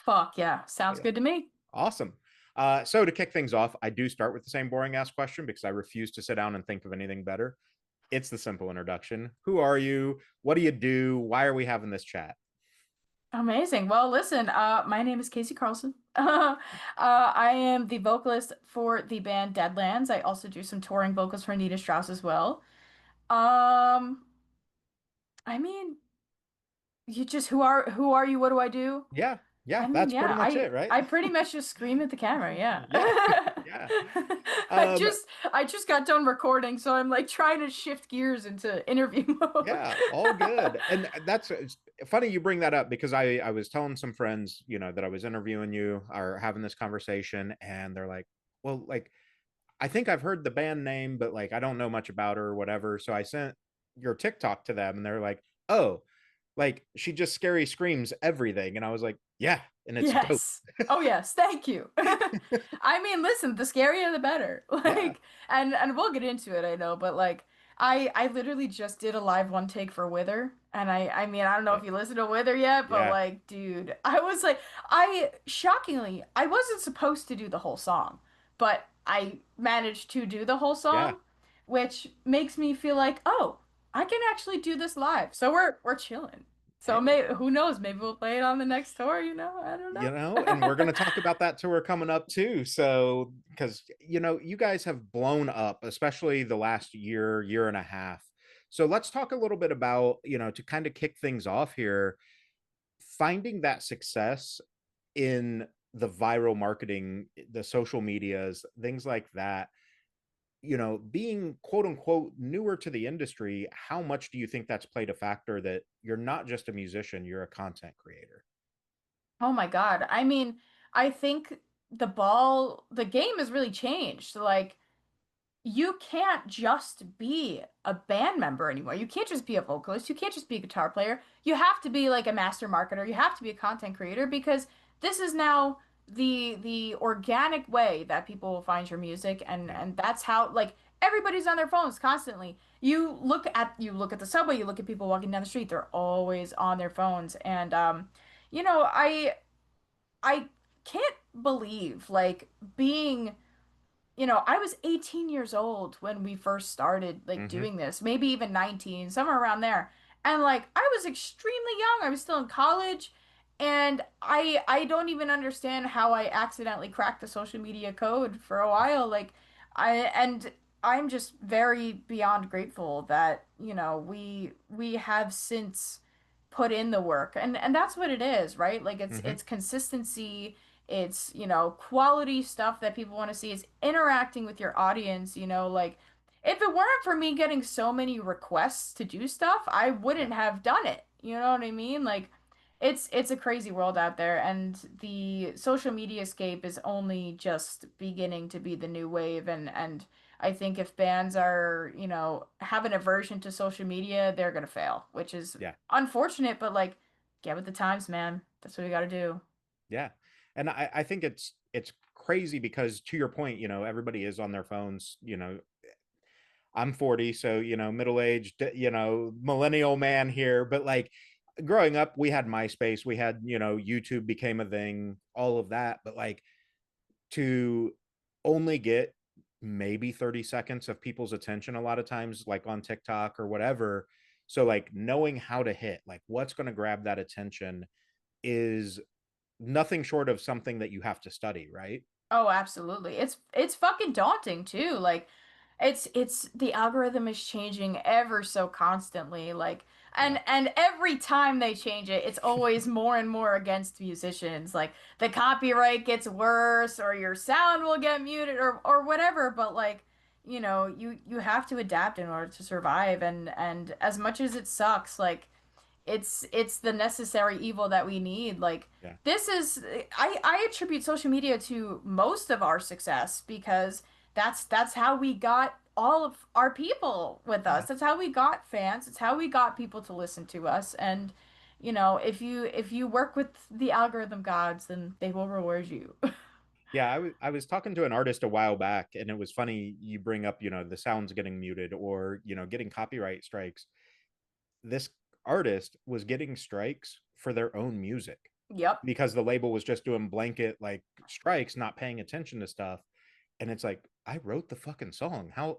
Fuck yeah. Sounds Yeah. good to me. Awesome. So to kick things off, I do start with the same boring ass question because I refuse to sit down and think of anything better. It's the simple introduction. Who are you? What do you do? Why are we having this chat? Amazing. Well, listen, my name is Kasey Carlson. I am the vocalist for the band Deadlands. I also do some touring vocals for Anita Strauss as well. Um, I mean, you just who are you? What do I do? Yeah, yeah, I mean, that's pretty yeah, much I it, right? I pretty much just scream at the camera, yeah. Yeah, yeah. I Um, just I just got done recording, so I'm like trying to shift gears into interview mode. yeah, all good. And that's it's funny you bring that up because I was telling some friends, that I was interviewing you or having this conversation, and they're like, well, like I think I've heard the band name, but like I don't know much about her or whatever. So I sent your TikTok to them and they're like, oh, like she just scary screams everything. And I was like, yeah, and it's dope. Yes. Oh yes, thank you. I mean, listen, the scarier the better. Yeah. Like, and we'll get into it, I know, but like I literally just did a live one take for Wither, and I mean, I don't know Yeah. if you listened to Wither yet, but Yeah. like, dude, I was like I shockingly, I wasn't supposed to do the whole song, but I managed to do the whole Yeah. song, which makes me feel like, "Oh, I can actually do this live." So we're chilling. So Hey, maybe who knows? Maybe we'll play it on the next tour, you know? I don't and we're going know. to talk about that tour coming up too. So, because, you guys have blown up, especially the last year, year and a half. So let's talk a little bit about, to kind of kick things off here, finding that success in the viral marketing, the social medias, things like that, being quote unquote newer to the industry, how much do you think that's played a factor that you're not just a musician, you're a content creator? Oh my God. I mean, I think the game has really changed. So, like, you can't just be a band member anymore. You can't just be a vocalist. You can't just be a guitar player. You have to be like a master marketer. You have to be a content creator because this is now the organic way that people will find your music Yeah. and that's how like everybody's on their phones constantly. You look at the subway, you look at people walking down the street, they're always on their phones and you know, I can't believe like being I was 18 years old when we first started like Mm-hmm. doing this, maybe even 19, somewhere around there. And like I was extremely young. I was still in college and I don't even understand how I accidentally cracked the social media code for a while. Like I'm just very beyond grateful that, we have since put in the work. And that's what it is, right? Like it's Mm-hmm. it's consistency, it's, quality stuff that people want to see. It's interacting with your audience, like if it weren't for me getting so many requests to do stuff, I Yeah. wouldn't have done it. You know what I mean? Like it's a crazy world out there and the social media scape is only just beginning to be the new wave and I think if bands are, have an aversion to social media, they're gonna fail, which is Yeah. unfortunate, but like get with the times, man. That's what we gotta do. Yeah. And I think it's crazy because to your point, everybody is on their phones, I'm 40, so middle-aged, millennial man here, but like growing up, we had MySpace, we had, YouTube became a thing, all of that, but like to only get maybe 30 seconds of people's attention a lot of times, like on TikTok or whatever. So like knowing how to hit, like what's going to grab that attention is nothing short of something that you have to study, right? Oh, absolutely. It's fucking daunting too. Like it's the algorithm is changing ever so constantly. Like Yeah. and every time they change it, it's always more and more against musicians. Like the copyright gets worse or your sound will get muted or whatever, but like, you have to adapt in order to survive and as much as it sucks, like it's the necessary evil that we need. Like Yeah. this is I attribute social media to most of our success because that's how we got all of our people with Yeah. us. That's how we got fans. It's how we got people to listen to us. And if you work with the algorithm gods, then they will reward you. Yeah, I was talking to an artist a while back, and it was funny you bring up, the sounds getting muted or, getting copyright strikes. This artist was getting strikes for their own music. Yep. because the label was just doing blanket like strikes, not paying attention to stuff. And it's like, I wrote the fucking song. How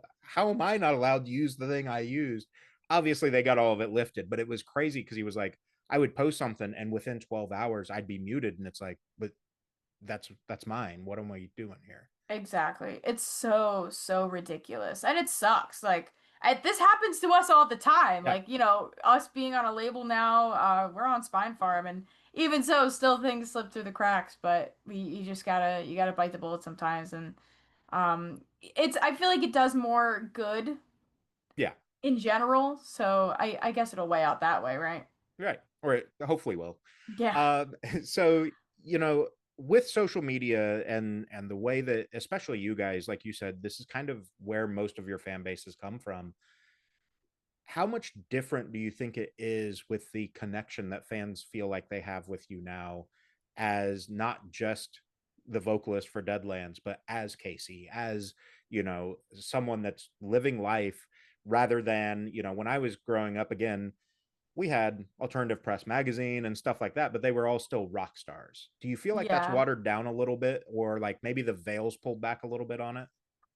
am I not allowed to use the thing I used? Obviously they got all of it lifted, but it was crazy because he was like, I would post something and within 12 hours I'd be muted. And it's like, but that's mine. What am I doing here? Exactly. It's so, so ridiculous. And it sucks. Like, this happens to us all the time. Yeah. Like, us being on a label now, we're on Spine Farm, and even so, still things slip through the cracks, but you just you gotta bite the bullet sometimes. And, I feel like it does more good Yeah. in general, so I guess it'll weigh out that way, right? Right. Or it hopefully will. Yeah. Uh, so, you know, with social media and the way that especially you guys, like you said, this is kind of where most of your fan bases come from. How much different do you think it is with the connection that fans feel like they have with you now as not just the vocalist for Deadlands, but as Kasey, as, someone that's living life rather than, when I was growing up again, we had alternative press magazine and stuff like that, but they were all still rock stars. Do you feel like that's Yeah. watered down a little bit or like maybe the veil's pulled back a little bit on it?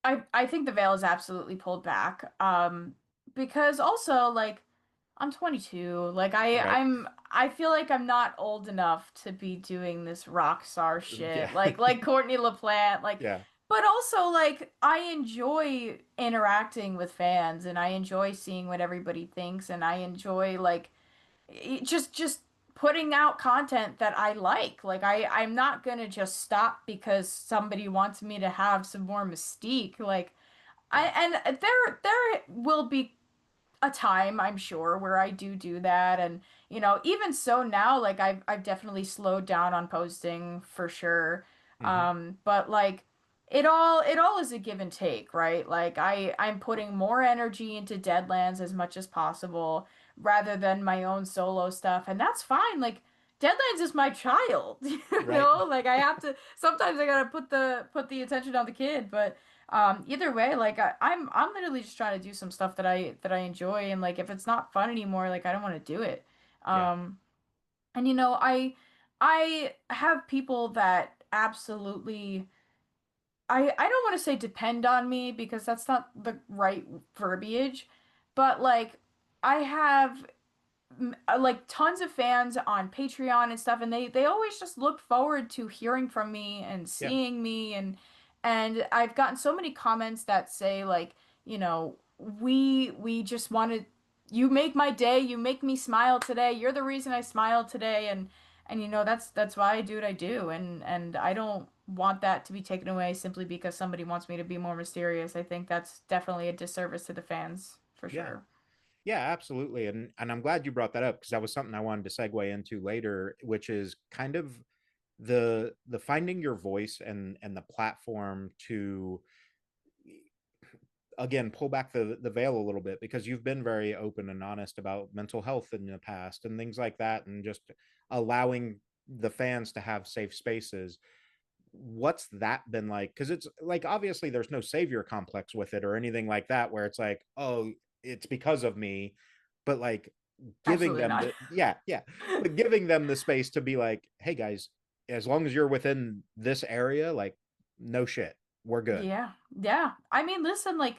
I think the veil is absolutely pulled back. Because also like I'm 22. Like Right. I feel like I'm not old enough to be doing this rock star Yeah. shit. Like Courtney LaPlante. Like, Yeah. but also like I enjoy interacting with fans, and I enjoy seeing what everybody thinks, and I enjoy like just putting out content that I like. Like I'm not gonna just stop because somebody wants me to have some more mystique. Like I Yeah. and there will be a time, I'm sure, where I do that. And even so now, like I've definitely slowed down on posting for sure. Hmm. But like it all is a give and take, right? Like I'm putting more energy into Deadlands as much as possible rather than my own solo stuff, and that's fine. Like Deadlands is my child, Right. Like I have to sometimes I gotta put the attention on the kid, but either way, like I'm literally just trying to do some stuff that I enjoy, and like if it's not fun anymore, like I don't want to do it. Yeah. Um, and I have people that absolutely I don't want to say depend on me because that's not the right verbiage, but like I have like tons of fans on Patreon and stuff, and they always just look forward to hearing from me and Yeah. seeing me. And I've gotten so many comments that say like, we just wanted you make my day, you make me smile today. You're the reason I smiled today, and that's why I do what I do, and I don't want that to be taken away simply because somebody wants me to be more mysterious. I think that's definitely a disservice to the fans for Yeah. sure. Yeah, absolutely. And I'm glad you brought that up because that was something I wanted to segue into later, which is kind of the finding your voice and the platform to again pull back the veil a little bit because you've been very open and honest about mental health in the past and things like that and just allowing the fans to have safe spaces. What's that been like? Because it's like obviously there's no savior complex with it or anything like that where it's like, oh, it's because of me, but like giving Absolutely them not. the yeah, yeah, but giving them the space to be like, hey guys, as long as you're within this area, like no shit, we're good. Yeah. Yeah. I mean, listen, like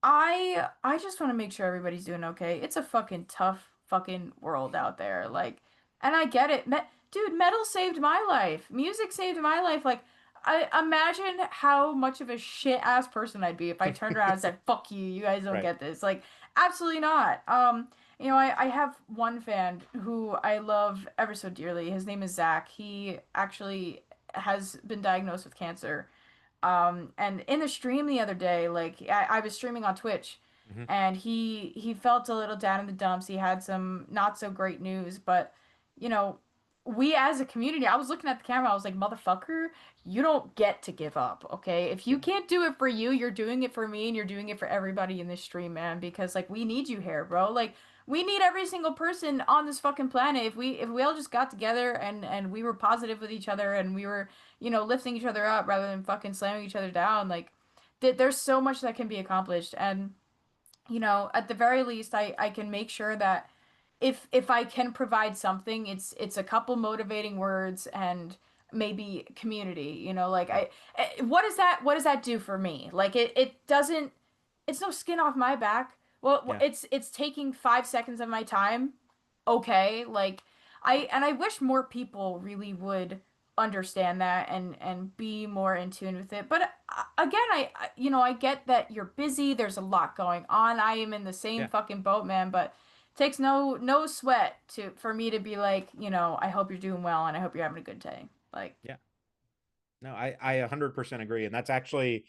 I just want to make sure everybody's doing okay. It's a fucking tough fucking world out there. Like, and I get it. Dude, metal saved my life. Music saved my life. Like, I imagine how much of a shit ass person I'd be if I turned around and said, "Fuck you. You guys don't Right. get this." Like, absolutely not. I have one fan who I love ever so dearly. His name is Zach. He actually has been diagnosed with cancer. And in the stream the other day, like I was streaming on Twitch, Mm-hmm. and he felt a little down in the dumps. He had some not so great news, but you know, we as a community, I was looking at the camera, I was like, motherfucker, you don't get to give up, okay? If you Yeah. can't do it for you, you're doing it for me, and you're doing it for everybody in this stream, man, because like we need you here, bro. Like we need every single person on this fucking planet. If we all just got together and we were positive with each other, and we were lifting each other up rather than fucking slamming each other down. Like, there's so much that can be accomplished. And, at the very least, I can make sure that if I can provide something, it's a couple motivating words and maybe community, like Yeah. what does that do for me? Like it doesn't, it's no skin off my back. Well, Yeah. it's taking 5 seconds of my time. Okay, like I wish more people really would understand that and be more in tune with it. But again, I get that you're busy. There's a lot going on. I am in the same Yeah. fucking boat, man. But it takes no sweat to for me to be like, I hope you're doing well and I hope you're having a good day. Like, Yeah. No, I 100% agree. And that's actually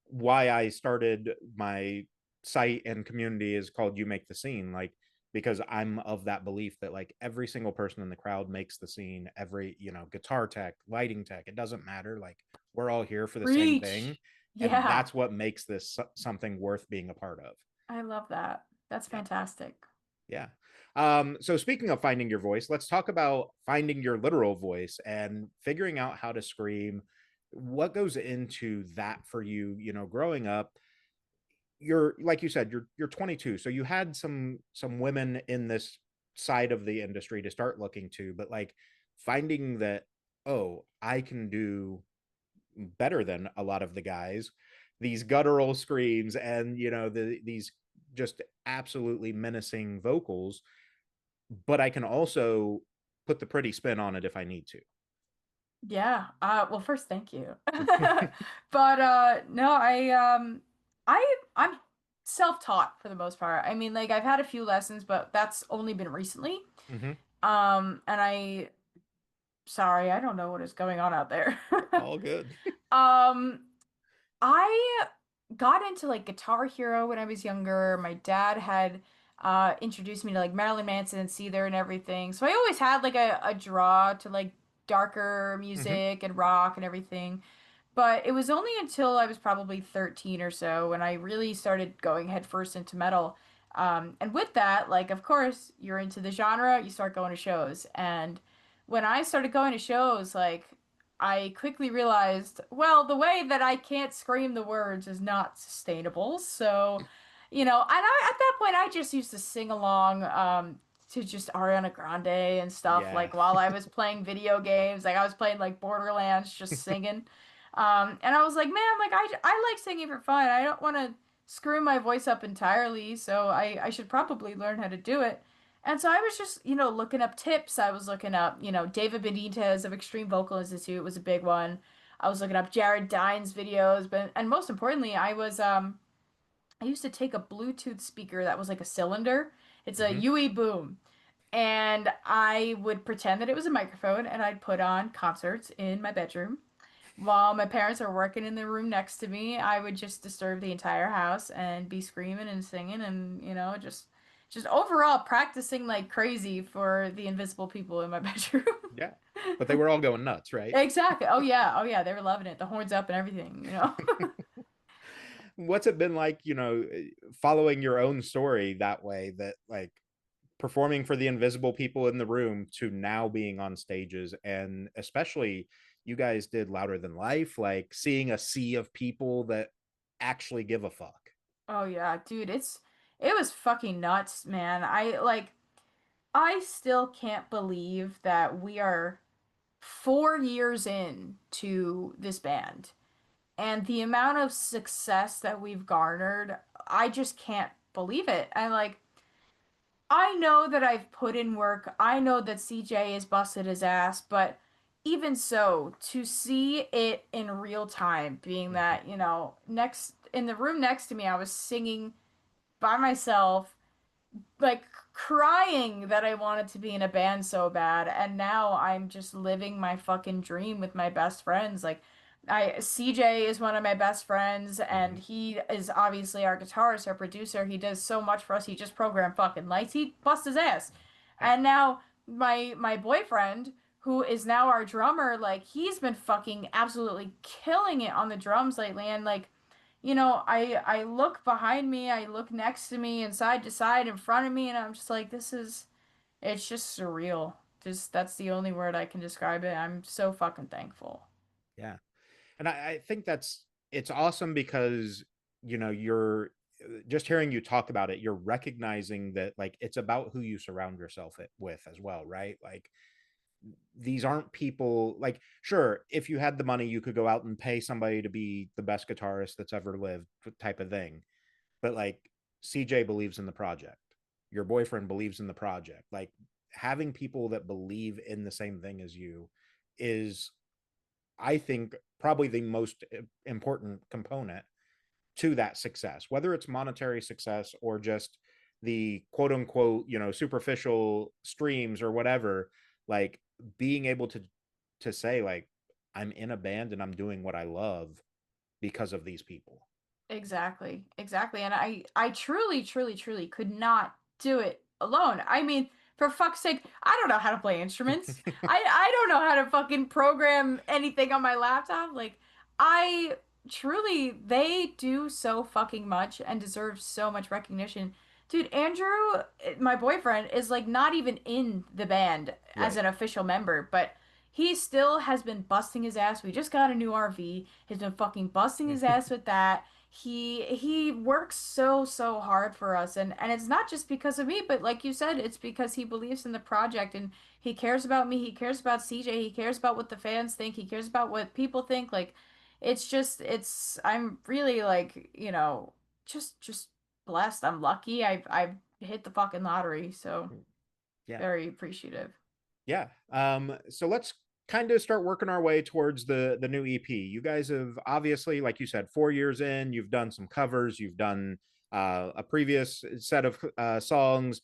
why I started my site and community is called You Make the Scene. Like, because I'm of that belief that like every single person in the crowd makes the scene, every, guitar tech, lighting tech, it doesn't matter. Like, we're all here for the same thing. preach. And Yeah, that's what makes this something worth being a part of. I love that. That's Yeah. fantastic. Yeah. So speaking of finding your voice, let's talk about finding your literal voice and figuring out how to scream. What goes into that for you, growing up? You're like you said, you're 22, so you had some women in this side of the industry to start looking to, but like finding that, oh, I can do better than a lot of the guys, these guttural screams and these just absolutely menacing vocals, but I can also put the pretty spin on it if I need Yeah. Well, first, thank you. to. But no, I'm self-taught for the most part. I mean, like I've had a few lessons, but that's only been recently. Hmm. And sorry, I don't know what is going on out there. All good. Um, I got into like Guitar Hero when I was younger. My dad had introduced me to like Marilyn Manson and Seether and everything. So I always had like a draw to like darker Hmm. music and rock and everything. But it was only until I was probably 13 or so when I really started going headfirst into metal. And with that, like, of course, you're into the genre, you start going to shows. And when I started going to shows, like, I quickly realized, well, the way that I can't scream the words is not sustainable. So, at that point, I just used to sing along, to just Ariana Grande and stuff, Yeah. like while I was playing video games, like I was playing like Borderlands, just singing. And I was like, man, like I like singing for fun. I don't want to screw my voice up entirely, so I should probably learn how to do it. And so I was just, looking up tips. I was looking up, David Benitez of Extreme Vocal Institute was a big one. I was looking up Jared Dines videos, but and most importantly, I used to take a Bluetooth speaker that was like a cylinder. It's a Hmm. UE boom. And I would pretend that it was a microphone and I'd put on concerts in my bedroom. While my parents are working in the room next to me, I would just disturb the entire house and be screaming and singing and, just overall practicing like crazy for the invisible people in my bedroom. Yeah. But they were all going nuts, right? Exactly. Oh yeah. Oh yeah. They were loving it. The horns up and everything. What's it been like, following your own story that way, that like performing for the invisible people in the room to now being on stages, and especially you guys did Louder Than Life, like seeing a sea of people that actually give a fuck. Oh yeah, dude, it was fucking nuts, man. I still can't believe that we are 4 years in to this band. And the amount of success that we've garnered, I just can't believe it. I know that I've put in work. I know that CJ has busted his ass, but even so, to see it in real time, being Mm-hmm. that, next in the room next to me, I was singing by myself, like crying that I wanted to be in a band so bad, and now I'm just living my fucking dream with my best friends. Like CJ is one of my best friends, Mm-hmm. and he is obviously our guitarist, our producer. He does so much for us. He just programmed fucking lights. He bust his ass. Yeah. And now my boyfriend, who is now our drummer, like he's been fucking absolutely killing it on the drums lately, and like I look behind me, I look next to me, and side to side in front of me, and I'm just like, it's just surreal. Just that's the only word I can describe it. I'm so fucking thankful. Yeah. And I think it's awesome because you're just hearing you talk about it, you're recognizing that like it's about who you surround yourself with as well, right? Like these aren't people like, sure, if you had the money, you could go out and pay somebody to be the best guitarist that's ever lived, type of thing. But like CJ believes in the project, your boyfriend believes in the project. Like having people that believe in the same thing as you is, I think, probably the most important component to that success, whether it's monetary success or just the quote unquote, superficial streams or whatever. Like being able to say like, I'm in a band and I'm doing what I love because of these people. Exactly, exactly. And I truly, truly, truly could not do it alone. I mean, for fuck's sake, I don't know how to play instruments. I don't know how to fucking program anything on my laptop. Like, I truly, they do so fucking much and deserve so much recognition. Dude, Andrew, my boyfriend, is like not even in the band as Right. an official member, but he still has been busting his ass. We just got a new RV. He's been fucking busting his ass with that. He works so hard for us, and it's not just because of me, but like you said, it's because he believes in the project, and he cares about me, he cares about CJ, he cares about what the fans think, he cares about what people think. Like it's just it's I'm really like, just blessed. I'm lucky. I've hit the fucking lottery, so Yeah. very appreciative. Yeah. So let's kind of start working our way towards the new EP. You guys have obviously, like you said, 4 years in, you've done some covers, you've done a previous set of songs.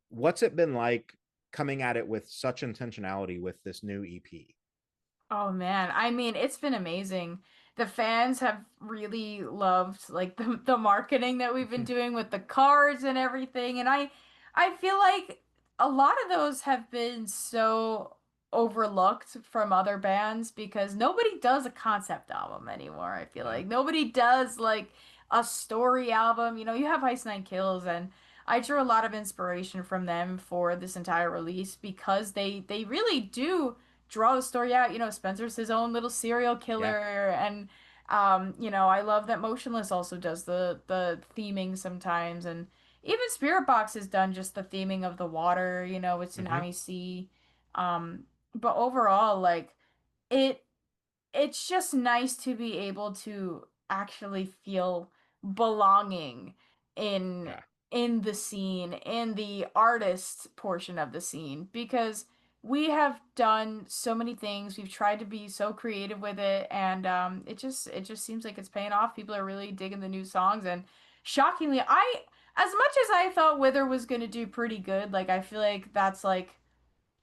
What's it been like coming at it with such intentionality with this new EP? Oh man, I mean, it's been amazing. The fans have really loved like the marketing that we've been doing with the cards and everything. And I feel like a lot of those have been so overlooked from other bands because nobody does a concept album anymore. I feel No. like nobody does like a story album. You have Ice Nine Kills, and I drew a lot of inspiration from them for this entire release because they really do draw the story out. Spencer's his own little serial Yeah. killer, and I love that Motionless also does the theming sometimes, and even Spirit Box has done just the theming of the water, with Mm-hmm. Tsunami Sea. But overall, like it it's just nice to be able to actually feel belonging in Yeah. in the scene, in the artist portion of the scene, because we have done so many things. We've tried to be so creative with it, and it just seems like it's paying off. People are really digging the new songs, and shockingly, I as much as I thought Wither was going to do pretty good, like I feel like that's like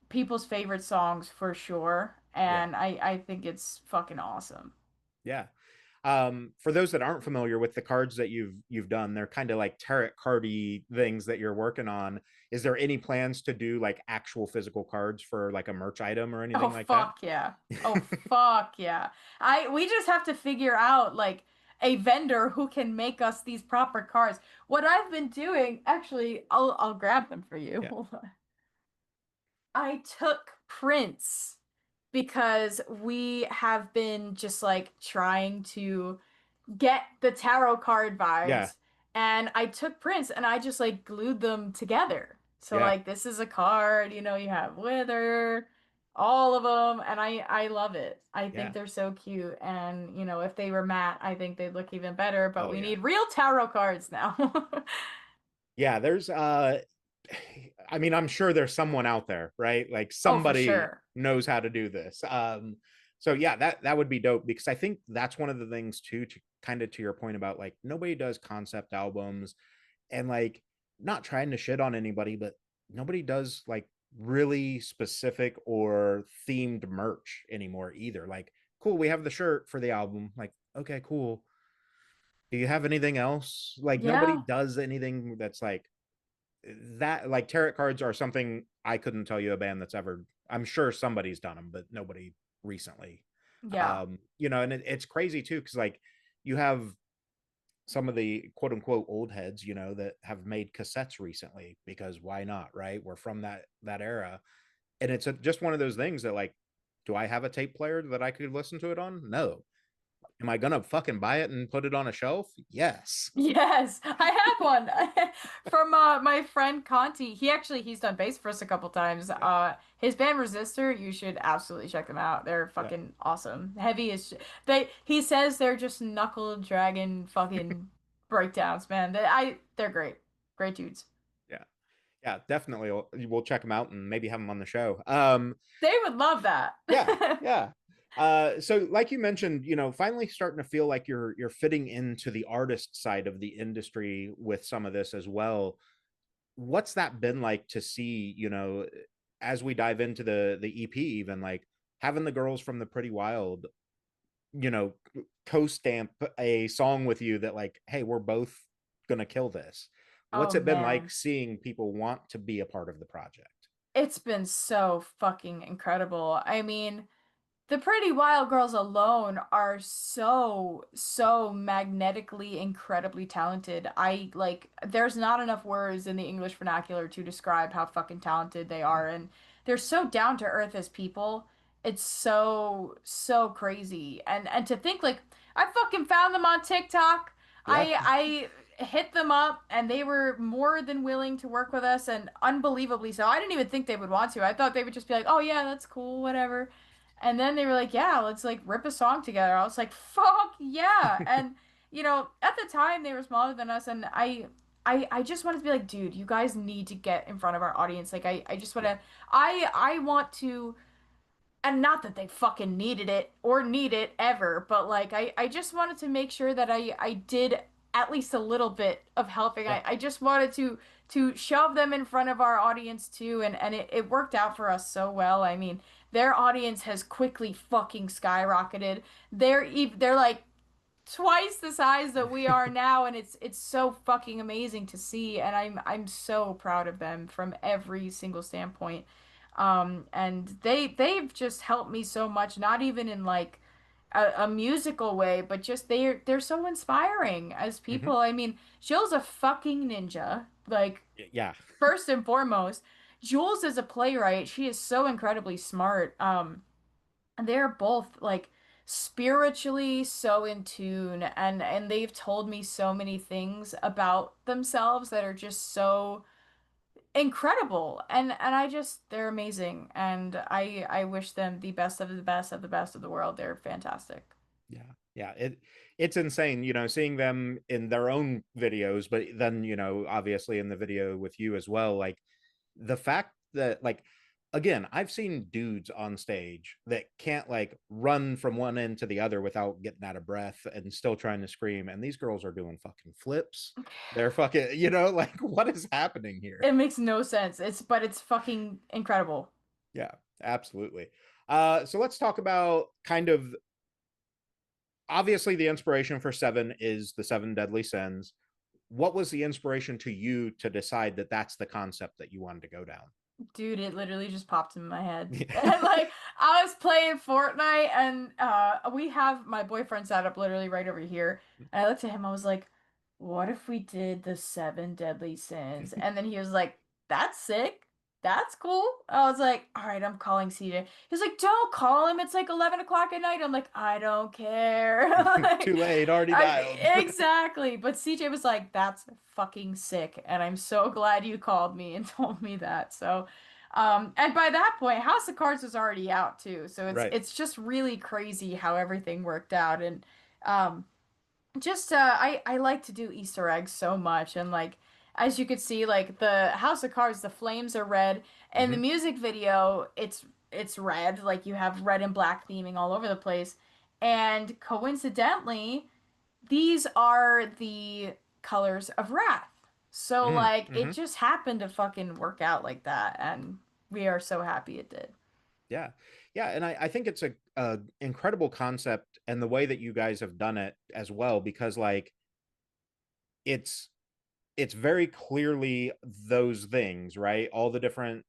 people's favorite songs for sure, Yeah. and I think it's fucking awesome. Yeah. For those that aren't familiar with the cards that you've done, they're kind of like tarot cardy things that you're working on. Is there any plans to do like actual physical cards for like a merch item or Oh anything like that? fuck yeah. Oh fuck yeah. We just have to figure out like a vendor who can make us these proper cards. What I've been doing, actually, I'll grab them for you. Yeah. Hold on. I took prints because we have been just like trying to get the tarot card Yeah. vibes, and I took prints and I just like glued them together. So Yeah. like this is a card, you have Wither, all of them, and I love it. I think Yeah. they're so cute, and if they were matte, I think they'd look even better, but Oh we yeah. need real tarot cards now. Yeah, there's I mean, I'm sure there's someone out there, right? Like Oh, for somebody sure. knows how to do this. So yeah, that would be dope because I think that's one of the things too, to kind of to your point about like nobody does concept albums and like not trying to shit on anybody, but nobody does like really specific or themed merch anymore either. Like, cool, we have the shirt for the album. Like, okay, cool. Do you have anything else? Like nobody Yeah. does anything that's like that. Like tarot cards are something I couldn't tell you a band that's ever. I'm sure somebody's done them, but nobody recently. Yeah. And it's crazy too because like you have some of the quote unquote old heads, that have made cassettes recently because why not, right? We're from that era, and it's just one of those things that like, do I have a tape player that I could listen to it on? No. Am I gonna fucking buy it and put it on a shelf? Yes. Yes, I have one from my friend Conti. He's done bass for us a couple times. Yeah. His band Resistor, you should absolutely check them out. They're Yeah. fucking awesome. Heavy as they he says they're just knuckle dragon fucking breakdowns, man. They're great. Great dudes. Yeah. Yeah, definitely. We'll check them out and maybe have them on the show. They would love that. Yeah, yeah. So like you mentioned, finally starting to feel like you're fitting into the artist side of the industry with some of this as well. What's that been like to see, as we dive into the EP, even like having the girls from the Pretty Wild, you know, co-stamp a song with you that like, hey, we're both gonna kill this. Oh What's it been like man. seeing people want to be a part of the project? It's been so fucking incredible. I mean, the Pretty Wild Girls alone are so magnetically incredibly talented. There's not enough words in the English vernacular to describe how fucking talented they are, and they're so down to earth as people. It's so crazy. And to think like I fucking found them on TikTok. Yeah. I hit them up and they were more than willing to work with us and unbelievably so. I didn't even think they would want to. I thought they would just be like, "Oh yeah, that's cool, whatever." And then they were like, "Yeah, let's like rip a song together." I was like, "Fuck yeah!" And at the time they were smaller than us, and I just wanted to be like, "Dude, you guys need to get in front of our audience." Like, I just want Yeah. to, I want to, and not that they fucking needed it or need it ever, but like, I just wanted to make sure that I did at least a little bit of helping. Yeah. I just wanted to shove them in front of our audience too, and it worked out for us so well. I mean, their audience has quickly fucking skyrocketed. They're like twice the size that we are now, and it's so fucking amazing to see, and I'm so proud of them from every single standpoint. And they've just helped me so much, not even in like a musical way, but just they're so inspiring as Hmm. people. I mean, Jill's a fucking ninja, like Yeah. first and foremost. Jules is a playwright. She is so incredibly smart. And they're both like spiritually so in tune, and they've told me so many things about themselves that are just so incredible, and I just they're amazing, and I wish them the best of the best of the best of the world. They're fantastic. Yeah. Yeah. It's insane, seeing them in their own videos, but then, obviously in the video with you as well. Like the fact that like again, I've seen dudes on stage that can't like run from one end to the other without getting out of breath and still trying to scream. And these girls are doing fucking flips. They're fucking, like what is happening here? It makes no sense. It's fucking incredible. Yeah, absolutely. So let's talk about kind of obviously the inspiration for Seven is the seven deadly sins. What was the inspiration to you to decide that that's the concept that you wanted to go down? Dude, it literally just popped in my head. Yeah. And like I was playing Fortnite, and we have my boyfriend sat up literally right over here. And I looked at him, I was like, "What if we did the seven deadly sins?" And then he was like, "That's sick. That's cool." I was like, "All right, I'm calling CJ." He's like, "Don't call him. It's like 11 o'clock at night." I'm like, "I don't care." Too Like, late, already dialed. exactly. But CJ was like, "That's fucking sick." And I'm so glad you called me and told me that. So, and by that point, House of Cards was already out too. So it's Right. it's just really crazy how everything worked out. And um just I like to do Easter eggs so much, and like as you could see, like the House of Cards, the flames are red, and the Hmm. music video, it's red, like you have red and black theming all over the place. And coincidentally, these are the colors of wrath. So like it Hmm. just happened to fucking work out like that, and we are so happy it did. Yeah. Yeah. And I think it's a incredible concept and the way that you guys have done it as well, because like it's it's very clearly those things, right? All the different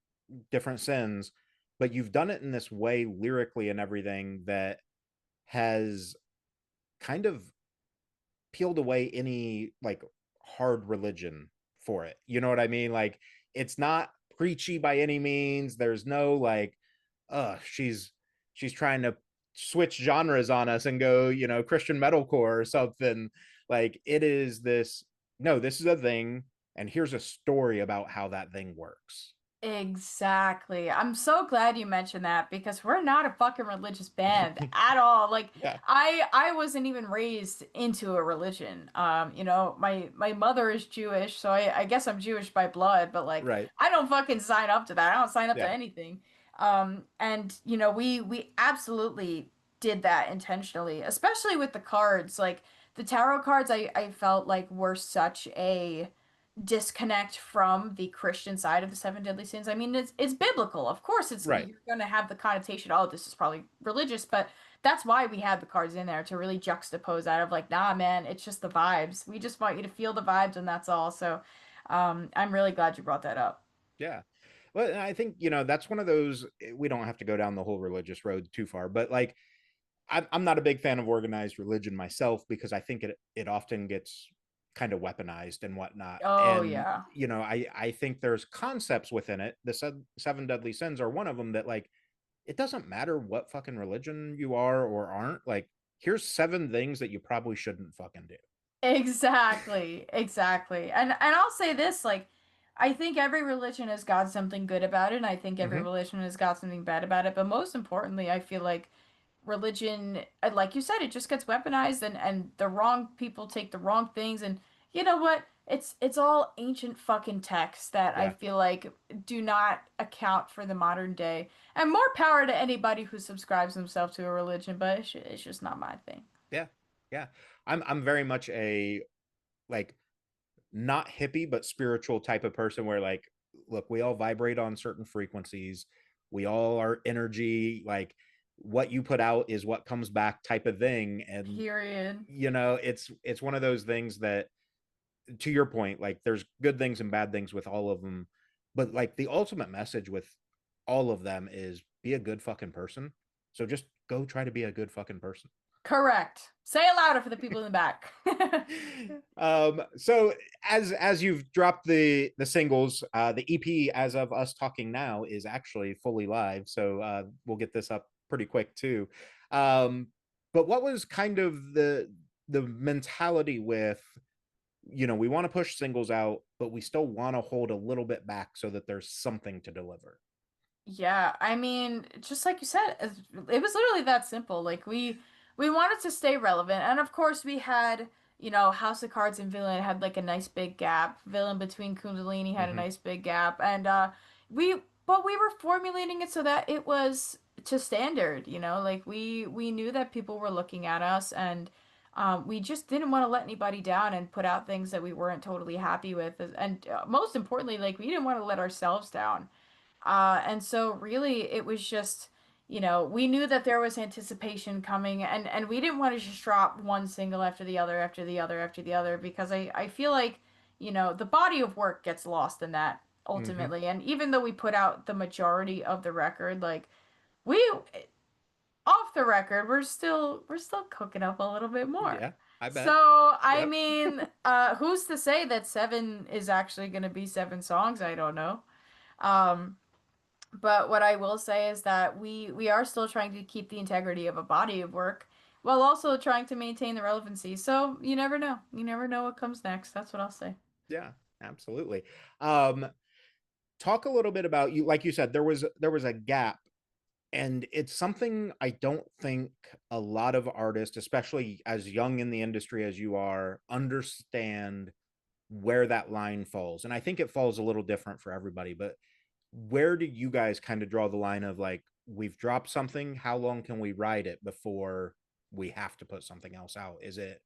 sins, but you've done it in this way lyrically and everything that has kind of peeled away any like hard religion for it. You know what I mean? Like it's not preachy by any means. There's no like, she's trying to switch genres on us and go, Christian metalcore or something. Like it is this, no, this is a thing, and here's a story about how that thing works. Exactly. I'm so glad you mentioned that because we're not a fucking religious band at all. Like Yeah, I wasn't even raised into a religion. My mother is Jewish, so I guess I'm Jewish by blood, but like right. I don't fucking sign up to that. I don't sign up to Yeah, anything. And we absolutely did that intentionally, especially with the cards. Like the tarot cards I felt like were such a disconnect from the Christian side of the seven deadly sins. I mean, it's biblical. Of course, it's right. you're going to have the connotation, oh, this is probably religious, but that's why we had the cards in there to really juxtapose that of like, nah, man, it's just the vibes. We just want you to feel the vibes and that's all. So, I'm really glad you brought that up. Yeah. Well, I think, that's one of those, we don't have to go down the whole religious road too far, but like, I'm not a big fan of organized religion myself because I think it often gets kind of weaponized and whatnot. Oh And, yeah. I think there's concepts within it. The seven deadly sins are one of them that, like, it doesn't matter what fucking religion you are or aren't. Like, here's seven things that you probably shouldn't fucking do. Exactly, exactly. And I'll say this, like I think every religion has got something good about it, and I think every Mm-hmm. religion has got something bad about it, but most importantly, I feel like religion, like you said, it just gets weaponized and the wrong people take the wrong things and you know what? It's all ancient fucking texts that I Yeah. feel like do not account for the modern day. And more power to anybody who subscribes themselves to a religion, but it's just not my thing. Yeah. Yeah. I'm very much a, like, not hippie but spiritual type of person where, like, look, we all vibrate on certain frequencies, we all are energy, like what you put out is what comes back type of thing. And Period. it's one of those things that, to your point, like there's good things and bad things with all of them, but like the ultimate message with all of them is be a good fucking person. So just go try to be a good fucking person. Correct. Say it louder for the people in the back. So as you've dropped the singles, the EP as of us talking now is actually fully live, so we'll get this up pretty quick too. um but what was kind of the mentality with, we want to push singles out but we still want to hold a little bit back so that there's something to deliver? Yeah, I mean, just like you said, it was literally that simple. Like we wanted to stay relevant, and of course we had, House of Cards and Villain had like a nice big gap. Villain between Kundalini had a Mm-hmm. nice big gap, and we were formulating it so that it was to standard, like we knew that people were looking at us, and we just didn't want to let anybody down and put out things that we weren't totally happy with, and most importantly, like we didn't want to let ourselves down. And so really it was just, we knew that there was anticipation coming and we didn't want to just drop one single after the other, after the other, after the other, because I feel like, the body of work gets lost in that Mm-hmm. ultimately. And even though we put out the majority of the record, like we off the record, we're still cooking up a little bit more. Yeah, I bet. So, I Yep. mean, who's to say that seven is actually going to be seven songs? I don't know. Um, but what I will say is that we are still trying to keep the integrity of a body of work while also trying to maintain the relevancy. So you never know. You never know what comes next. That's what I'll say. Yeah, absolutely. um Talk a little bit about, you, like you said, there was a gap, and it's something I don't think a lot of artists, especially as young in the industry as you are, understand where that line falls. And I think it falls a little different for everybody, but where do you guys kind of draw the line of, like, we've dropped something, how long can we ride it before we have to put something else out? Is it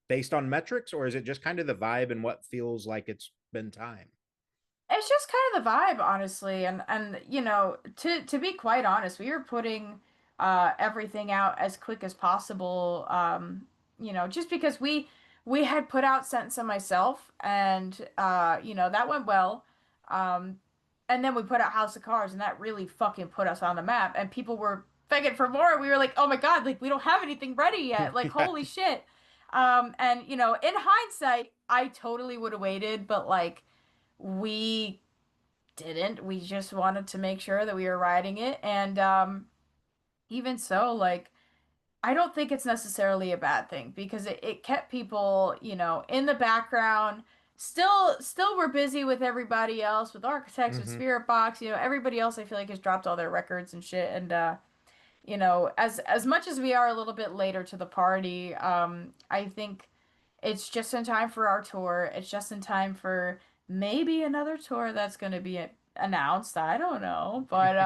based on metrics, or is it just kind of the vibe and what feels like it's been time? It's just kind of the vibe, honestly, and to be quite honest, we were putting everything out as quick as possible. Just because we had put out Sentence on Myself, and that went well. Um, and then we put out House of Cards, and that really fucking put us on the map. And people were begging for more. We were like, oh my God, like we don't have anything ready yet. Like Yeah. holy shit. And in hindsight, I totally would have waited, but like we didn't. We just wanted to make sure that we were riding it. And even so, like, I don't think it's necessarily a bad thing because it kept people, in the background. Still we're busy with everybody else, with Architects, with Hmm. Spirit Box, everybody else I feel like has dropped all their records and shit. And as much as we are a little bit later to the party, I think it's just in time for our tour. It's just in time for maybe another tour that's going to be announced. I don't know, but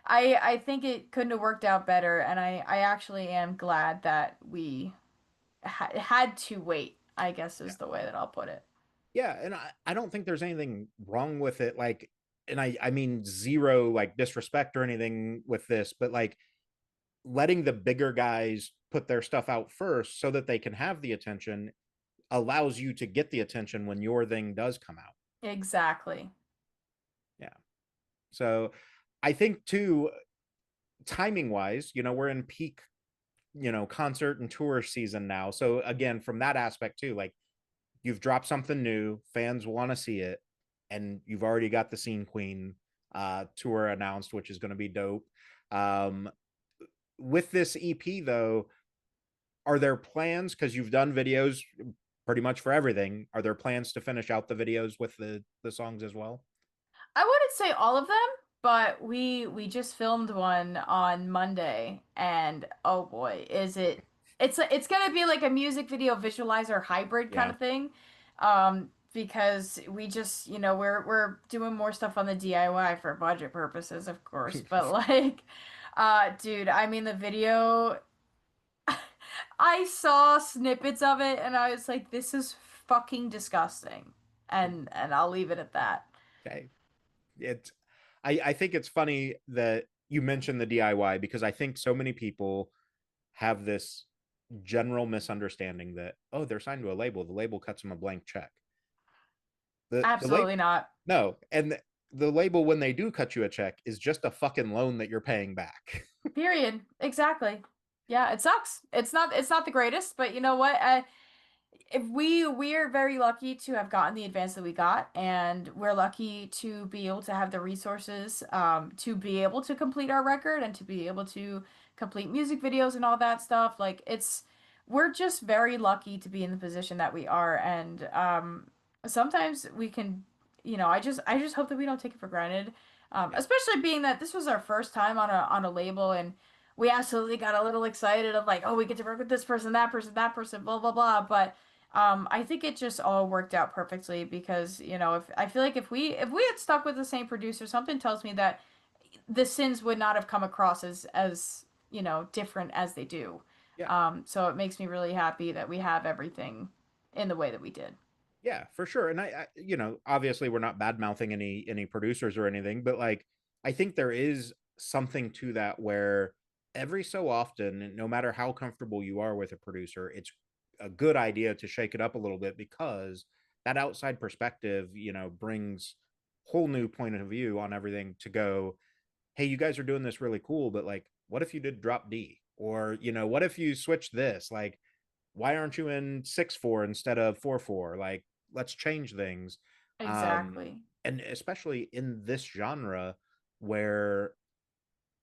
I think it couldn't have worked out better, and I actually am glad that we had to wait, I guess Yeah. is the way that I'll put it. Yeah, and I don't think there's anything wrong with it. Like, and I mean zero like disrespect or anything with this, but like letting the bigger guys put their stuff out first so that they can have the attention allows you to get the attention when your thing does come out. Exactly. Yeah. So I think too, timing wise, we're in peak, concert and tour season now. So again, from that aspect too, like you've dropped something new, fans want to see it, and you've already got the Scene Queen tour announced, which is going to be dope. Um, with this EP though, are there plans, because you've done videos pretty much for everything, are there plans to finish out the videos with the songs as well? I wouldn't say all of them, but we just filmed one on Monday, and oh boy, is it it's gonna be like a music video visualizer hybrid kind Yeah. of thing. Because we just, we're doing more stuff on the DIY for budget purposes, of course, but like dude, I mean the video I saw snippets of it and I was like, this is fucking disgusting. And I'll leave it at that. Okay. it I think it's funny that you mentioned the DIY, because I think so many people have this general misunderstanding that, oh, they're signed to a label, the label cuts them a blank check. The label, Absolutely not. no, and the label, when they do cut you a check, is just a fucking loan that you're paying back. Period. Exactly. Yeah, it sucks. It's not the greatest, but you know what? If we're very lucky to have gotten the advance that we got, and we're lucky to be able to have the resources to be able to complete our record and to be able to complete music videos and all that stuff. Like we're just very lucky to be in the position that we are, and sometimes we can, I just hope that we don't take it for granted, Yeah. especially being that this was our first time on a label, and we absolutely got a little excited of like, oh, we get to work with this person, that person, blah blah blah. But I think it just all worked out perfectly because, if I feel like if we had stuck with the same producer, something tells me that the sins would not have come across as different as they do. Yeah. So it makes me really happy that we have everything in the way that we did. Yeah, for sure. And obviously we're not bad mouthing any producers or anything, but like I think there is something to that where every so often, no matter how comfortable you are with a producer, it's a good idea to shake it up a little bit, because that outside perspective, brings whole new point of view on everything, to go, hey, you guys are doing this really cool, but like, what if you did drop D? Or, what if you switch this? Like, why aren't you in 6/4 instead of 4/4? Like, let's change things. Exactly. And especially in this genre where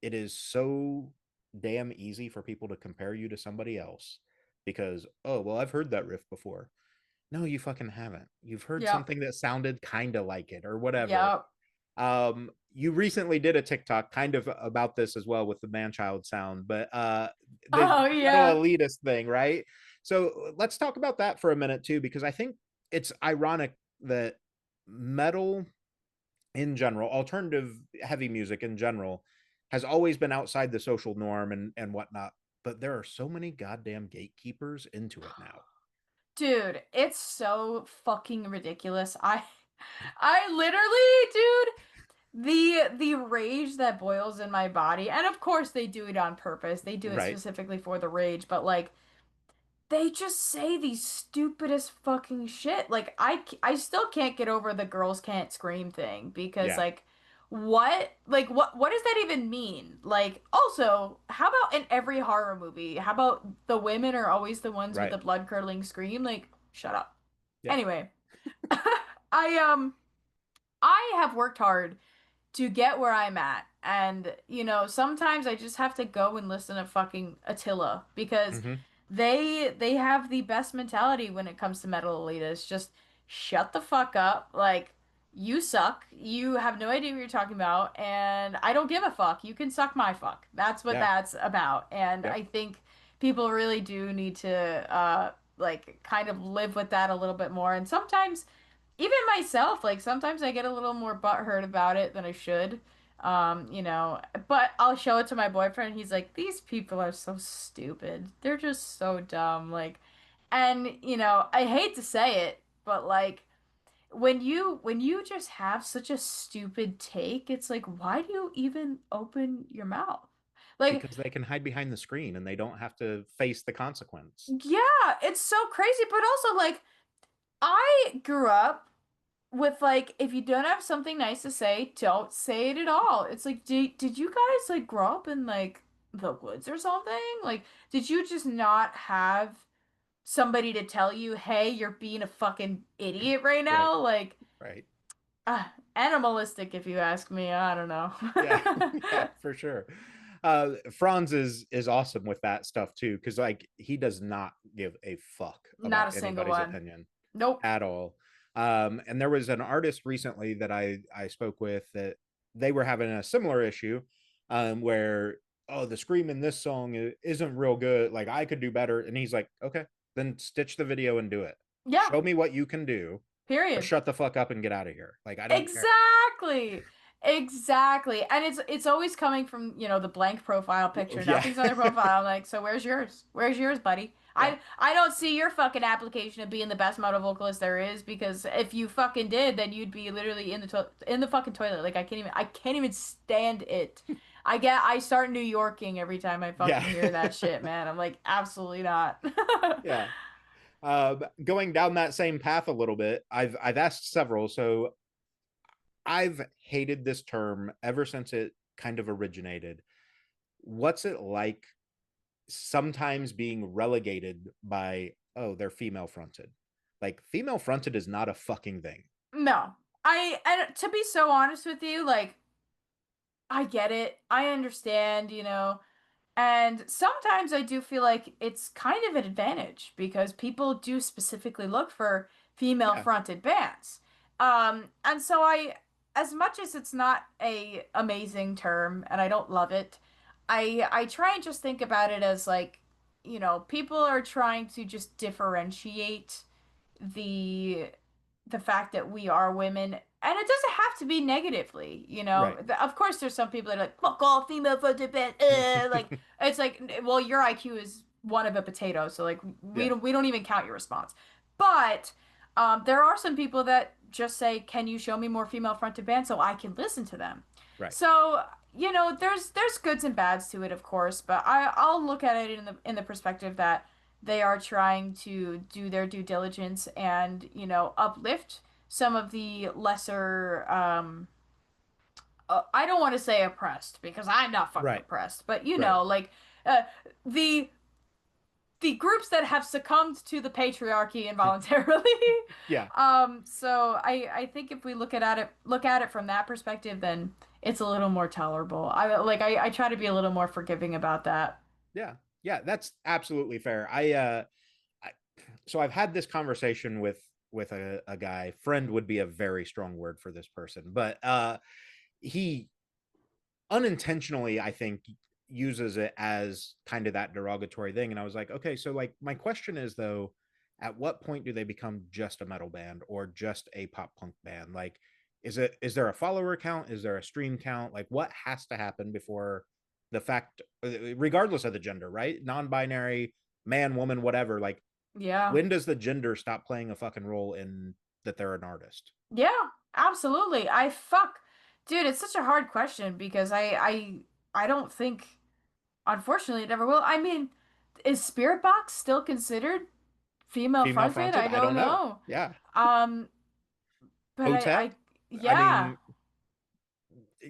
it is so damn easy for people to compare you to somebody else, because, oh, well, I've heard that riff before. No, you fucking haven't. You've heard Yep. something that sounded kind of like it or whatever. Yep. You recently did a TikTok kind of about this as well with the man-child sound, but the Oh metal yeah. elitist thing, right? So let's talk about that for a minute too, because I think it's ironic that metal in general, alternative heavy music in general, has always been outside the social norm and whatnot, but there are so many goddamn gatekeepers into it now. Dude, it's so fucking ridiculous. I literally, dude, the rage that boils in my body, and of course they do it on purpose. They do it Right. specifically for the rage, but like they just say these stupidest fucking shit. Like I still can't get over the girls can't scream thing because Yeah. like what does that even mean? Like also, how about in every horror movie? How about the women are always the ones with Right. the blood-curdling scream? Like shut up. Yeah. Anyway, I I have worked hard to get where I'm at. And, sometimes I just have to go and listen to fucking Attila because Mm-hmm. they have the best mentality when it comes to metal elitists. Just shut the fuck up. Like, you suck. You have no idea what you're talking about, and I don't give a fuck. You can suck my fuck. That's what Yeah. that's about. And Yep. I think people really do need to like kind of live with that a little bit more. And sometimes even myself, like sometimes I get a little more butthurt about it than I should. But I'll show it to my boyfriend. He's like, these people are so stupid. They're just so dumb. Like, and I hate to say it, but like when you just have such a stupid take, it's like, why do you even open your mouth? Like, Because they can hide behind the screen and they don't have to face the consequence. yeah, it's so crazy, but also like I grew up with like if you don't have something nice to say, don't say it at all. It's like did you guys like grow up in like the woods or something? Like did you just not have somebody to tell you, "Hey, you're being a fucking idiot right Right. now?" Like Right. animalistic if you ask me. I don't know. Yeah. Yeah, for sure. Franz is awesome with that stuff too, because like he does not give a fuck Not a about single anybody's one. opinion Nope. at all. And there was an artist recently that I spoke with that they were having a similar issue, where, oh, the scream in this song isn't real good. Like I could do better. And he's like, okay, then stitch the video and do it. Yeah. Show me what you can do, or Period. shut the fuck up and get out of here. Like I don't care. Exactly. Exactly. And it's always coming from, the blank profile picture. Yeah. Nothing's on their profile. I'm like, so where's yours? Where's yours, buddy? Yeah. I don't see your fucking application of being the best metal vocalist there is because if you fucking did, then you'd be literally in the fucking toilet. Like I can't even stand it. I start New Yorking every time I Yeah. fucking hear that shit, man. I'm like, absolutely not. Yeah. Going down that same path a little bit, I've asked several. So I've hated this term ever since it kind of originated. What's it like sometimes being relegated by, oh, they're female fronted? Like female fronted is not a fucking thing. No. And to be so honest with you, like I get it. I understand. And sometimes I do feel like it's kind of an advantage because people do specifically look for female Yeah. fronted bands. And so as much as it's not a amazing term and I don't love it, I try and just think about it as like, people are trying to just differentiate the the fact that we are women, and it doesn't have to be negatively, Right. Of course, there's some people that are like, "Fuck all female fronted band," like it's like, well, your IQ is one of a potato, so like we Yeah. don't even count your response. But there are some people that just say, "Can you show me more female fronted bands so I can listen to them?" Right. So there's goods and bads to it, of course, but I'll look at it in the perspective that they are trying to do their due diligence and, uplift some of the lesser, I don't want to say oppressed because I'm not fucking Right. oppressed, but Right. like uh, the the groups that have succumbed to the patriarchy involuntarily. Yeah. So I think if we look at it from that perspective, then it's a little more tolerable. I try to be a little more forgiving about that. Yeah. Yeah. That's absolutely fair. I so I've had this conversation with a guy. Friend would be a very strong word for this person, but he unintentionally, I think, uses it as kind of that derogatory thing. And I was like, okay, so like my question is though, at what point do they become just a metal band or just a pop punk band? Like, is there a follower count? Is there a stream count? Like, what has to happen before the fact, regardless of the gender, right? Non-binary, man, woman, whatever. Like, Yeah. when does the gender stop playing a fucking role in that they're an artist? Yeah, absolutely. Dude, it's such a hard question because I don't think, unfortunately, it ever will. I mean, is Spirit Box still considered female Female fronted? fronted? I I don't don't know. know. Yeah. Um, but Hotep. I yeah, mean,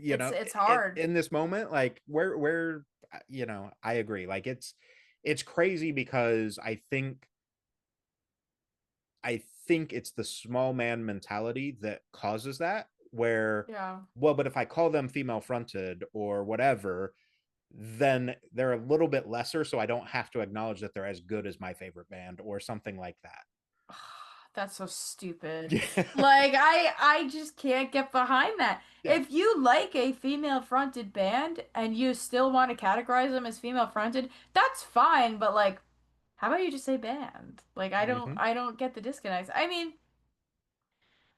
you it's know, it's hard. in this moment, like where I agree. Like it's crazy because I think it's the small man mentality that causes that, where, Yeah. well, but if I call them female fronted or whatever, then they're a little bit lesser, so I don't have to acknowledge that they're as good as my favorite band or something like that. That's so stupid. Yeah. Like I just can't get behind that. Yeah. If you like a female fronted band and you still want to categorize them as female fronted, that's fine, but like how about you just say band? Like Mm-hmm. I don't get the disconnect. I mean,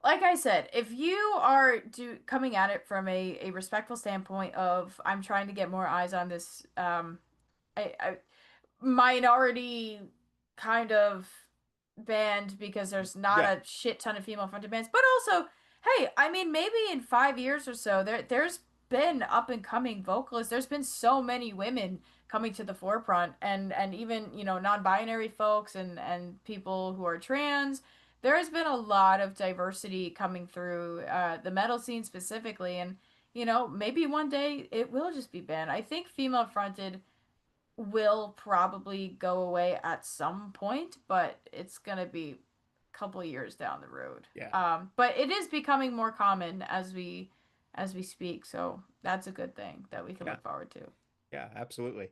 like I said, if you are coming at it from a respectful standpoint of I'm trying to get more eyes on this I minority kind of band because there's not Yeah. a shit ton of female fronted bands. But also, hey, I mean maybe in 5 years or so there's been up and coming vocalists. There's been so many women coming to the forefront and even, you know, non-binary folks and people who are trans. There has been a lot of diversity coming through the metal scene specifically and you know, maybe one day it will just be banned. I think female fronted will probably go away at some point, but it's gonna be a couple years down the road. Yeah. But it is becoming more common as we speak, so that's a good thing that we can Yeah. look forward to. Yeah, absolutely.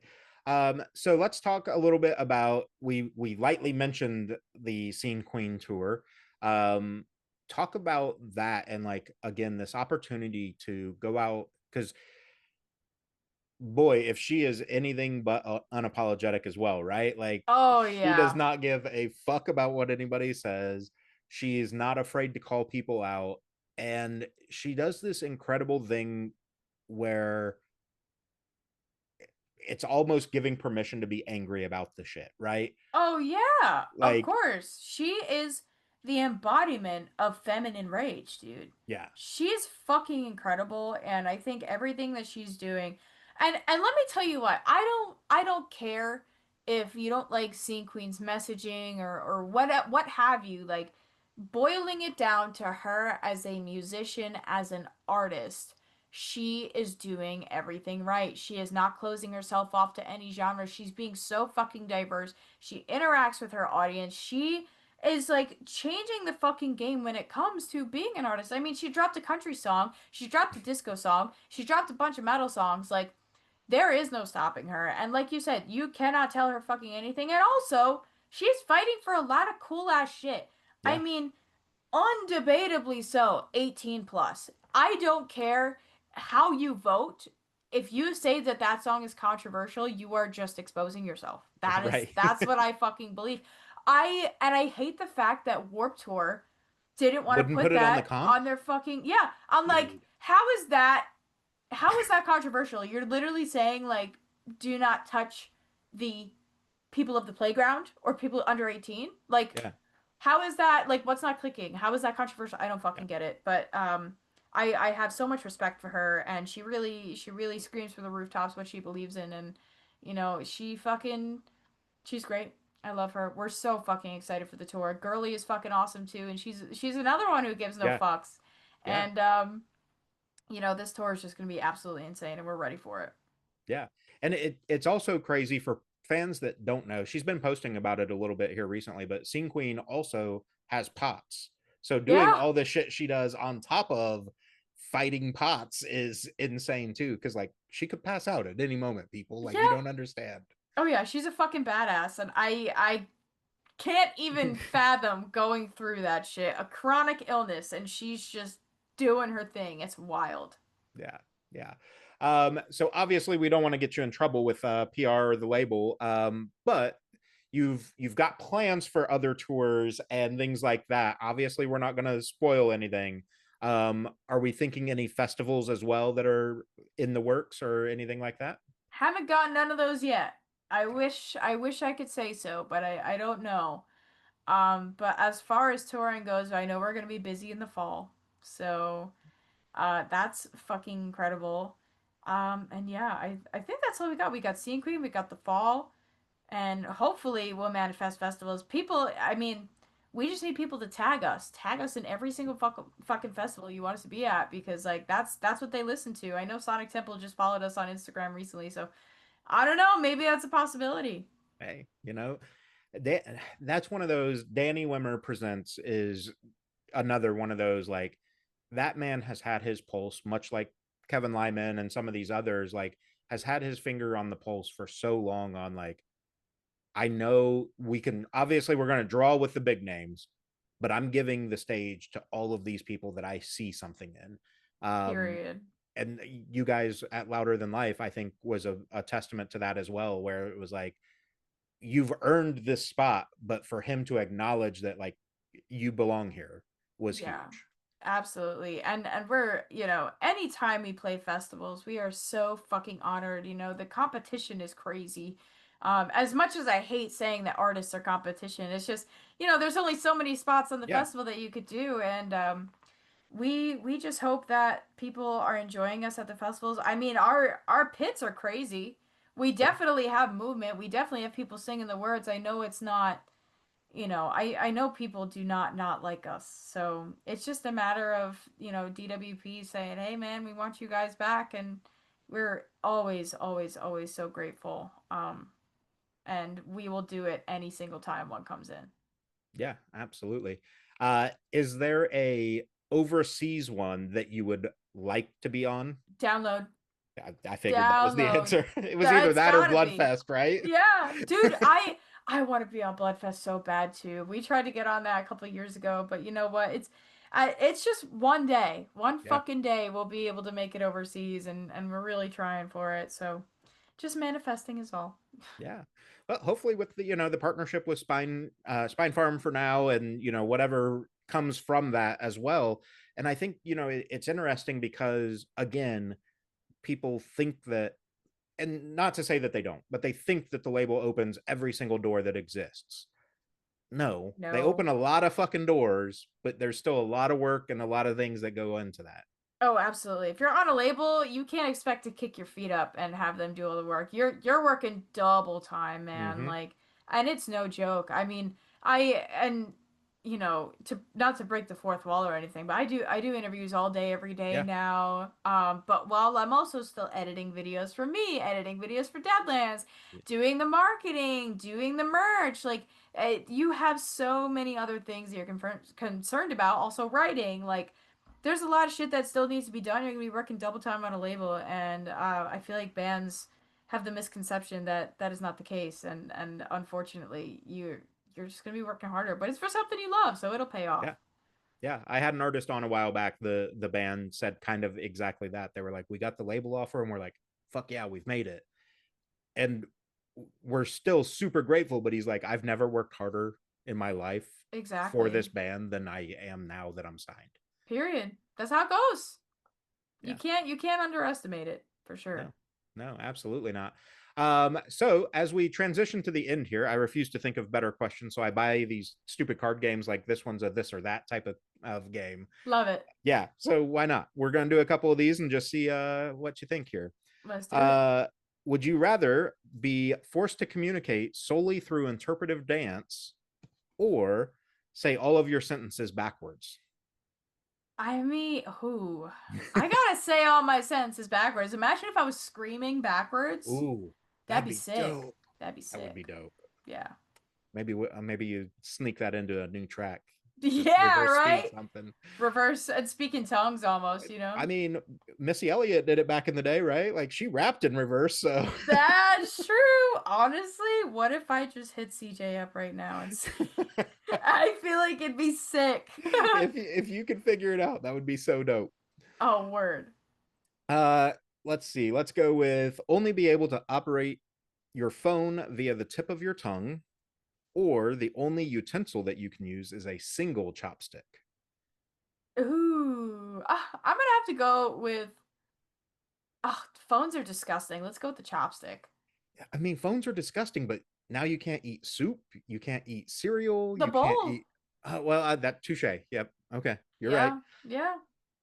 So let's talk a little bit about, we lightly mentioned the Scene Queen tour. Um, Talk about that and like again this opportunity to go out, because boy, if she is anything but unapologetic as well, right? Like Oh she does yeah. not give a fuck about what anybody says. She's not afraid to call people out, and she does this incredible thing where it's almost giving permission to be angry about the shit, right? Oh yeah. Of Like, course. She is the embodiment of feminine rage, dude. yeah, She's fucking incredible and I think everything that she's doing and let me tell you what, I don't care if you don't like seeing Queen's messaging or what have you, like boiling it down to her as a musician, as an artist, she is doing everything right. She is not closing herself off to any genre. She's being so fucking diverse. She interacts with her audience. She is like changing the fucking game when it comes to being an artist. I mean, she dropped a country song, she dropped a disco song, she dropped a bunch of metal songs. Like, there is no stopping her. And like you said, you cannot tell her fucking anything. And also, she's fighting for a lot of cool ass shit. I yeah, mean, undebatably so, 18 plus. I don't care how you vote. If you say that that song is controversial, you are just exposing yourself. right. That's what I fucking believe. I hate the fact that Warp Tour didn't want to Wouldn't put put it on the that comp, on their fucking yeah. I'm like, dude. how is that controversial? You're literally saying like do not touch the people of the playground or people under 18? Like Yeah, how is that like what's not clicking? How is that controversial? I don't yeah, fucking get it. But I have so much respect for her and she really screams from the rooftops what she believes in and you know, she's great. I love her. We're so fucking excited for the tour. Girly is fucking awesome too and she's another one who gives no yeah, fucks. yeah, And you know, this tour is just going to be absolutely insane and we're ready for it. yeah. And it's also crazy for fans that don't know. She's been posting about it a little bit here recently, but Scene Queen also has pots. So doing Yeah. all the shit she does on top of fighting pots is insane too. Cause like she could pass out at any moment, people. Like you Yeah. don't understand. Oh yeah, she's a fucking badass and I can't even fathom going through that shit. A chronic illness, and she's just doing her thing. It's wild. Yeah, yeah. So obviously we don't want to get you in trouble with PR or the label, but you've got plans for other tours and things like that. Obviously, we're not going to spoil anything. Are we thinking any festivals as well that are in the works or anything like that? Haven't gotten none of those yet. I wish I could say so, but I don't know. But as far as touring goes, I know we're gonna be busy in the fall. So that's fucking incredible. And yeah, I think that's all we got. We got Scene Queen, we got the fall. And hopefully we'll manifest festivals. People, I mean, we just need people to tag us in every single fucking festival you want us to be at because like that's what they listen to. I know Sonic Temple just followed us on Instagram recently, so I don't know, maybe that's a possibility. Hey, that, that's one of those. Danny Wimmer presents is another one of those like that man has had his pulse, much like Kevin Lyman and some of these others, like has had his finger on the pulse for so long on like, I know we can obviously we're going to draw with the big names, but I'm giving the stage to all of these people that I see something in. Period. And you guys at Louder Than Life, I think, was a testament to that as well, where it was like, you've earned this spot, but for him to acknowledge that like you belong here was Yeah. huge. Absolutely. And we're, anytime we play festivals, we are so fucking honored. The competition is crazy. As much as I hate saying that artists are competition, it's just, there's only so many spots on the Yeah, festival that you could do, and we just hope that people are enjoying us at the festivals. I mean, our pits are crazy. We yeah, definitely have movement. We definitely have people singing the words. I know it's not, I know people do not like us. So it's just a matter of, DWP saying, "Hey man, we want you guys back," and we're always always so grateful. And we will do it any single time one comes in. yeah, absolutely. Is there a overseas one that you would like to be on? Download. I figured that was the Download. answer. It was either That's that or gotta be. Bloodfest, right? Yeah, dude, I want to be on Bloodfest so bad too. We tried to get on that a couple of years ago, but you know what? It's just one day, one Yeah, fucking day we'll be able to make it overseas, and we're really trying for it. So, just manifesting is all. yeah. Well, hopefully with the the partnership with Spine Farm for now, and whatever comes from that as well. And I think it's interesting because again, people think that, and not to say that they don't, but they think that the label opens every single door that exists. No, they No. open a lot of fucking doors, but there's still a lot of work and a lot of things that go into that. Oh, absolutely. If you're on a label, you can't expect to kick your feet up and have them do all the work. You're working double time, man. Mm-hmm. Like, and it's no joke. I mean, I and to not to break the fourth wall or anything, but I do interviews all day every day Yeah. now. But while I'm also still editing videos for me, editing videos for Deadlands, doing the marketing, doing the merch, like you have so many other things that you're concerned about. Also writing, like there's a lot of shit that still needs to be done. You're gonna be working double time on a label, and I feel like bands have the misconception that that is not the case, and unfortunately, you're just gonna be working harder. But it's for something you love, so it'll pay off. Yeah. Yeah, I had an artist on a while back. The band said kind of exactly that. They were like, "We got the label offer," and we're like, "Fuck yeah, we've made it." And we're still super grateful. But he's like, "I've never worked harder in my life for this Exactly. band than I am now that I'm signed." Period. That's how it goes. You Yeah, can't underestimate it for no, sure. no, absolutely not. So as we transition to the end here, I refuse to think of better questions. So I buy these stupid card games like this one's a this or that type of game. Love it. Yeah, so why not? We're going to do a couple of these and just see what you think here. Let's do it. Uh, would you rather be forced to communicate solely through interpretive dance or say all of your sentences backwards? I mean, who? I gotta say all my sentences backwards. Imagine if I was screaming backwards. Ooh, That'd that'd be be sick. dope. That'd be That would be sick. dope. Yeah. Maybe you sneak that into a new track. Just Yeah, reverse speed right? something. Reverse and speak in tongues almost, I mean, Missy Elliott did it back in the day, right? Like she rapped in reverse, so That's true. Honestly, what if I just hit CJ up right now and I feel like it'd be sick. if you could figure it out, that would be so dope. Oh, word. Uh, let's see. Let's go with only be able to operate your phone via the tip of your tongue, or the only utensil that you can use is a single chopstick. Ooh. I'm gonna have to go with. Oh, phones are disgusting. Let's go with the chopstick. I mean, phones are disgusting, but now you can't eat soup, you can't eat cereal, The you can't bowl. eat. Well, that touche. Yep. Okay, you're right. Yeah, yeah.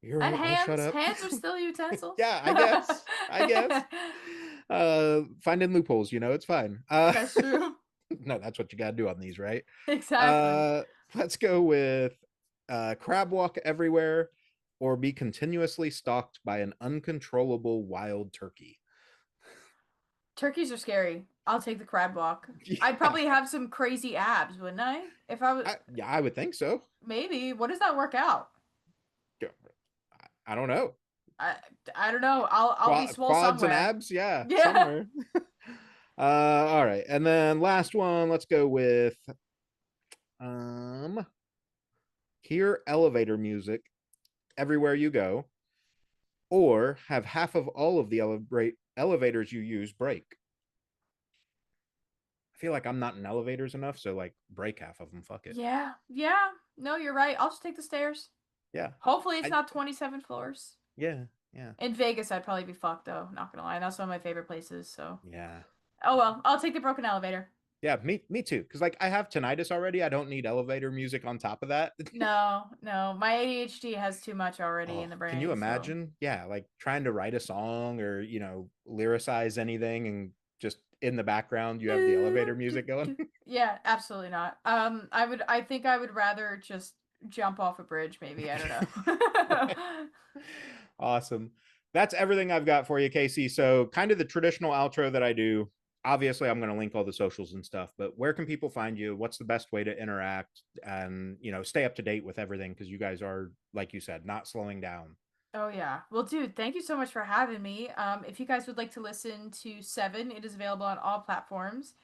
You're And right. I'll shut hands. up. Hands are still utensils. Yeah, I guess. I guess. Finding loopholes, it's fine. That's true. No, that's what you got to do on these, right? Exactly. Uh, let's go with crab walk everywhere or be continuously stalked by an uncontrollable wild turkey. Turkeys are scary. I'll take the crab walk. I'd Yeah, probably have some crazy abs, wouldn't I? If I was yeah, I would think so. maybe. What does that work out? I don't know. I I don't know. I'll be swole Quads and somewhere. abs, yeah, Yeah. somewhere. All right, and then last one. Let's go with um, hear elevator music everywhere you go, or have half of all of the elevators you use break. I feel like I'm not in elevators enough, so like break half of them. Fuck it. Yeah. Yeah. No, you're right. I'll just take the stairs. Yeah, Hopefully it's I not 27 floors. yeah yeah In Vegas, I'd probably be fucked though, not gonna lie. That's one of my favorite places, so. yeah Oh well, I'll take the broken elevator. yeah. Me too. Because like I have tinnitus already. I don't need elevator music on top of that. No, no. My ADHD has too much already Oh, in the can you brain, so. imagine? Yeah, like trying to write a song or lyricize anything and just in the background you have the elevator music going. Yeah, absolutely not. I think I would rather just jump off a bridge, maybe. I don't know. Awesome. That's everything I've got for you, Casey. So, kind of the traditional outro that I do. Obviously, I'm going to link all the socials and stuff, but where can people find you? What's the best way to interact and, stay up to date with everything? Because you guys are, like you said, not slowing down. Oh yeah. Well, dude, thank you so much for having me. If you guys would like to listen to Seven, it is available on all platforms.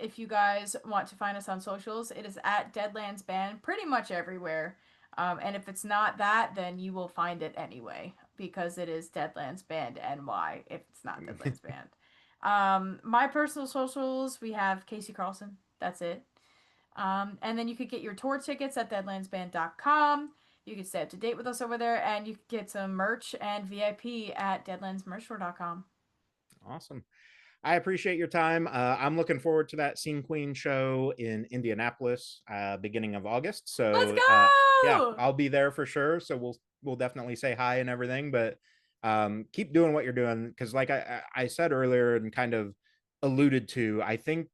If you guys want to find us on socials, it is at Deadlands Band pretty much everywhere. And if it's not that, then you will find it anyway because it is Deadlands Band NY if it's not Deadlands Band. My personal socials, we have Kasey Carlson. That's it. And then you could get your tour tickets at deadlandsband.com. You can stay up to date with us over there, and you can get some merch and VIP at deadlandsmerchstore.com. Awesome. I appreciate your time. I'm looking forward to that Scene Queen show in Indianapolis, beginning of August. Let's So yeah, go! I'll be there for sure. So we'll definitely say hi and everything. But keep doing what you're doing because, like I said earlier and kind of alluded to, I think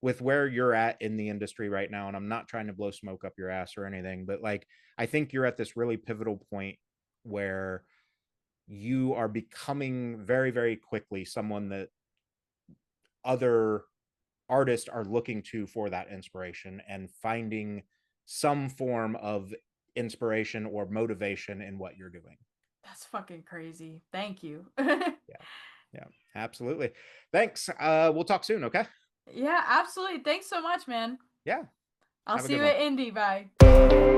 with where you're at in the industry right now, and I'm not trying to blow smoke up your ass or anything, but like I think you're at this really pivotal point where you are becoming very, very quickly someone that other artists are looking to for that inspiration and finding some form of inspiration or motivation in what you're doing. That's fucking crazy. Thank you. Yeah. Yeah. Absolutely. Thanks. We'll talk soon, okay? Yeah, absolutely. Thanks so much, man. Yeah. I'll Have a see good you one. at Indy. Bye.